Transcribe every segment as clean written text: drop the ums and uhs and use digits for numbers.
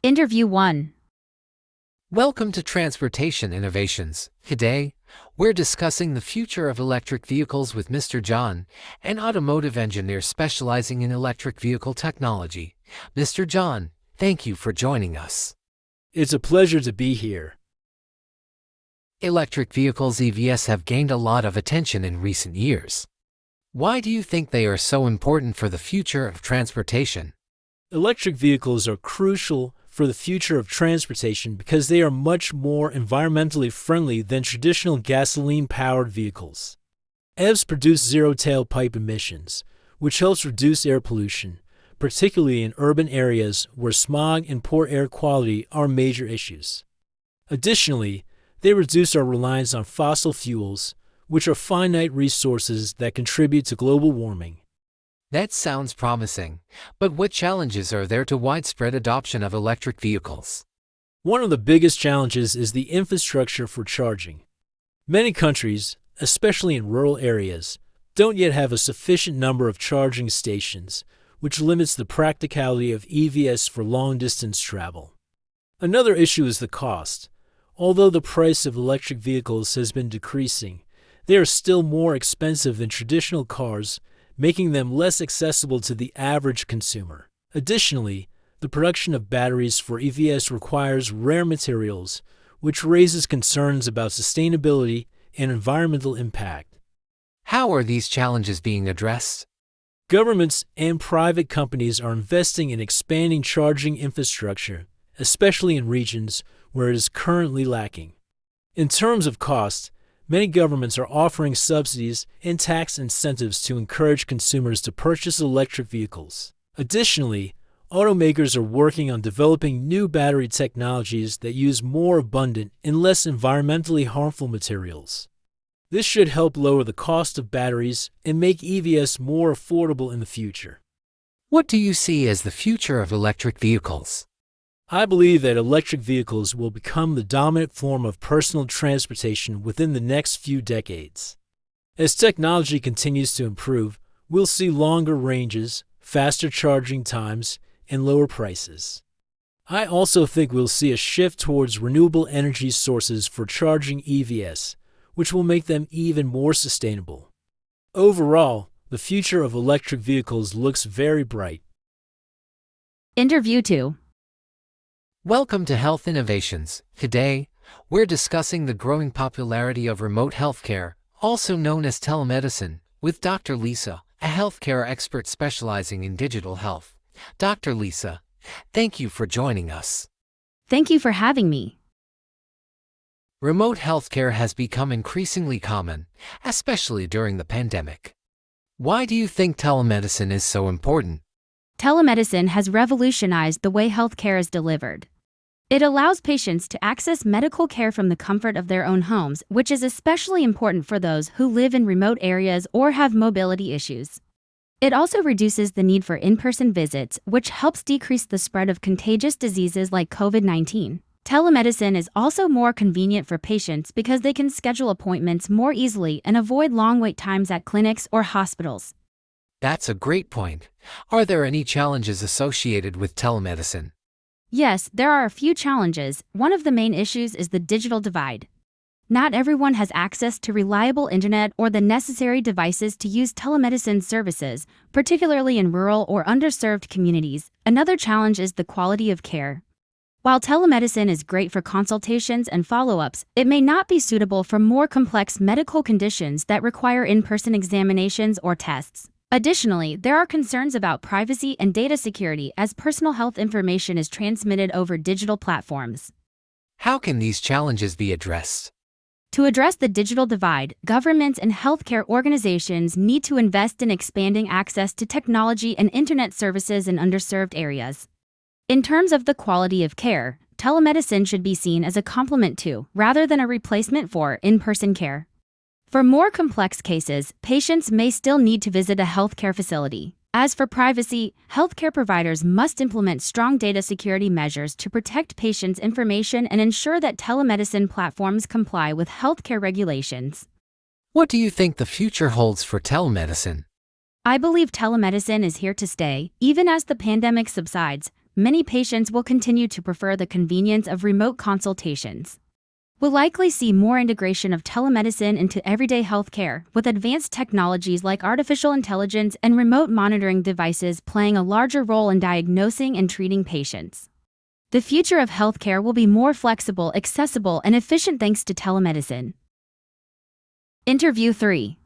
Interview 1. Welcome to Transportation Innovations. Today, we're discussing the future of electric vehicles with Mr. John, an automotive engineer specializing in electric vehicle technology. Mr. John, thank you for joining us. It's a pleasure to be here. Electric vehicles (EVs) have gained a lot of attention in recent years. Why do you think they are so important for the future of transportation? Electric vehicles are crucial for the future of transportation because they are much more environmentally friendly than traditional gasoline-powered vehicles. EVs produce zero tailpipe emissions, which helps reduce air pollution, particularly in urban areas where smog and poor air quality are major issues. Additionally, they reduce our reliance on fossil fuels, which are finite resources that contribute to global warming. That sounds promising, but what challenges are there to widespread adoption of electric vehicles? One of the biggest challenges is the infrastructure for charging. Many countries, especially in rural areas, don't yet have a sufficient number of charging stations, which limits the practicality of EVs for long-distance travel. Another issue is the cost. Although the price of electric vehicles has been decreasing, they are still more expensive than traditional cars, making them less accessible to the average consumer. Additionally, the production of batteries for EVs requires rare materials, which raises concerns about sustainability and environmental impact. How are these challenges being addressed? Governments and private companies are investing in expanding charging infrastructure, especially in regions where it is currently lacking. In terms of cost, many governments are offering subsidies and tax incentives to encourage consumers to purchase electric vehicles. Additionally, automakers are working on developing new battery technologies that use more abundant and less environmentally harmful materials. This should help lower the cost of batteries and make EVs more affordable in the future. What do you see as the future of electric vehicles? I believe that electric vehicles will become the dominant form of personal transportation within the next few decades. As technology continues to improve, we'll see longer ranges, faster charging times, and lower prices. I also think we'll see a shift towards renewable energy sources for charging EVs, which will make them even more sustainable. Overall, the future of electric vehicles looks very bright. Interview 2. Welcome to Health Innovations. Today, we're discussing the growing popularity of remote healthcare, also known as telemedicine, with Dr. Lisa, a healthcare expert specializing in digital health. Dr. Lisa, thank you for joining us. Thank you for having me. Remote healthcare has become increasingly common, especially during the pandemic. Why do you think telemedicine is so important? Telemedicine has revolutionized the way healthcare is delivered. It allows patients to access medical care from the comfort of their own homes, which is especially important for those who live in remote areas or have mobility issues. It also reduces the need for in-person visits, which helps decrease the spread of contagious diseases like COVID-19. Telemedicine is also more convenient for patients because they can schedule appointments more easily and avoid long wait times at clinics or hospitals. That's a great point. Are there any challenges associated with telemedicine? Yes, there are a few challenges. One of the main issues is the digital divide. Not everyone has access to reliable internet or the necessary devices to use telemedicine services, particularly in rural or underserved communities. Another challenge is the quality of care. While telemedicine is great for consultations and follow-ups, it may not be suitable for more complex medical conditions that require in-person examinations or tests. Additionally, there are concerns about privacy and data security as personal health information is transmitted over digital platforms. How can these challenges be addressed? To address the digital divide, governments and healthcare organizations need to invest in expanding access to technology and internet services in underserved areas. In terms of the quality of care, telemedicine should be seen as a complement to, rather than a replacement for, in-person care. For more complex cases, patients may still need to visit a healthcare facility. As for privacy, healthcare providers must implement strong data security measures to protect patients' information and ensure that telemedicine platforms comply with healthcare regulations. What do you think the future holds for telemedicine? I believe telemedicine is here to stay. Even as the pandemic subsides, many patients will continue to prefer the convenience of remote consultations. We'll likely see more integration of telemedicine into everyday healthcare, with advanced technologies like artificial intelligence and remote monitoring devices playing a larger role in diagnosing and treating patients. The future of healthcare will be more flexible, accessible, and efficient thanks to telemedicine. Interview 3.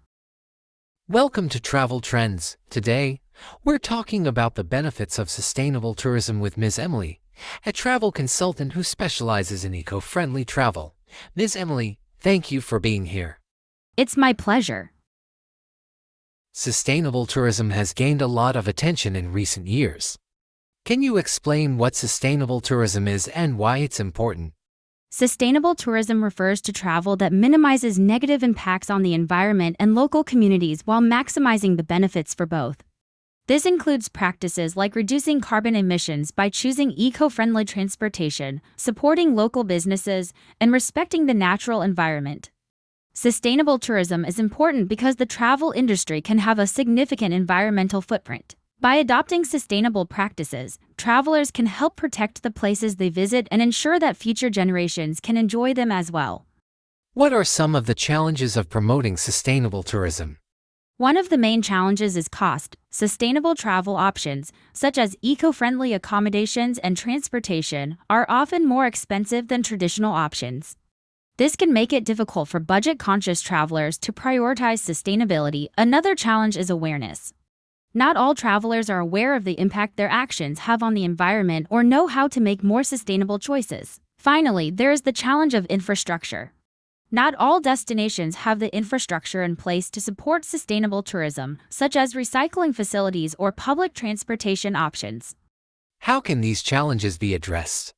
Welcome to Travel Trends. Today, we're talking about the benefits of sustainable tourism with Ms. Emily, a travel consultant who specializes in eco-friendly travel. Ms. Emily, thank you for being here. It's my pleasure. Sustainable tourism has gained a lot of attention in recent years. Can you explain what sustainable tourism is and why it's important? Sustainable tourism refers to travel that minimizes negative impacts on the environment and local communities while maximizing the benefits for both. This includes practices like reducing carbon emissions by choosing eco-friendly transportation, supporting local businesses, and respecting the natural environment. Sustainable tourism is important because the travel industry can have a significant environmental footprint. By adopting sustainable practices, travelers can help protect the places they visit and ensure that future generations can enjoy them as well. What are some of the challenges of promoting sustainable tourism? One of the main challenges is cost. Sustainable travel options, such as eco-friendly accommodations and transportation, are often more expensive than traditional options. This can make it difficult for budget-conscious travelers to prioritize sustainability. Another challenge is awareness. Not all travelers are aware of the impact their actions have on the environment or know how to make more sustainable choices. Finally, there is the challenge of infrastructure. Not all destinations have the infrastructure in place to support sustainable tourism, such as recycling facilities or public transportation options. How can these challenges be addressed?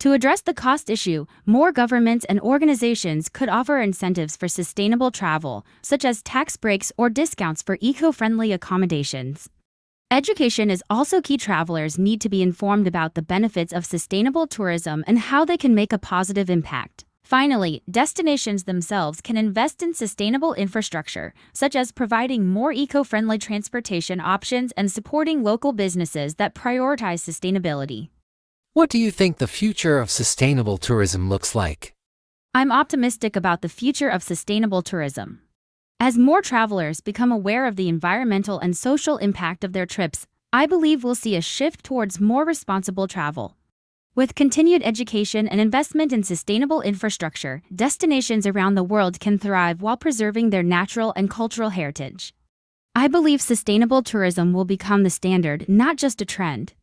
To address the cost issue, more governments and organizations could offer incentives for sustainable travel, such as tax breaks or discounts for eco-friendly accommodations. Education is also key. Travelers need to be informed about the benefits of sustainable tourism and how they can make a positive impact. Finally, destinations themselves can invest in sustainable infrastructure, such as providing more eco-friendly transportation options and supporting local businesses that prioritize sustainability. What do you think the future of sustainable tourism looks like? I'm optimistic about the future of sustainable tourism. As more travelers become aware of the environmental and social impact of their trips, I believe we'll see a shift towards more responsible travel. With continued education and investment in sustainable infrastructure, destinations around the world can thrive while preserving their natural and cultural heritage. I believe sustainable tourism will become the standard, not just a trend.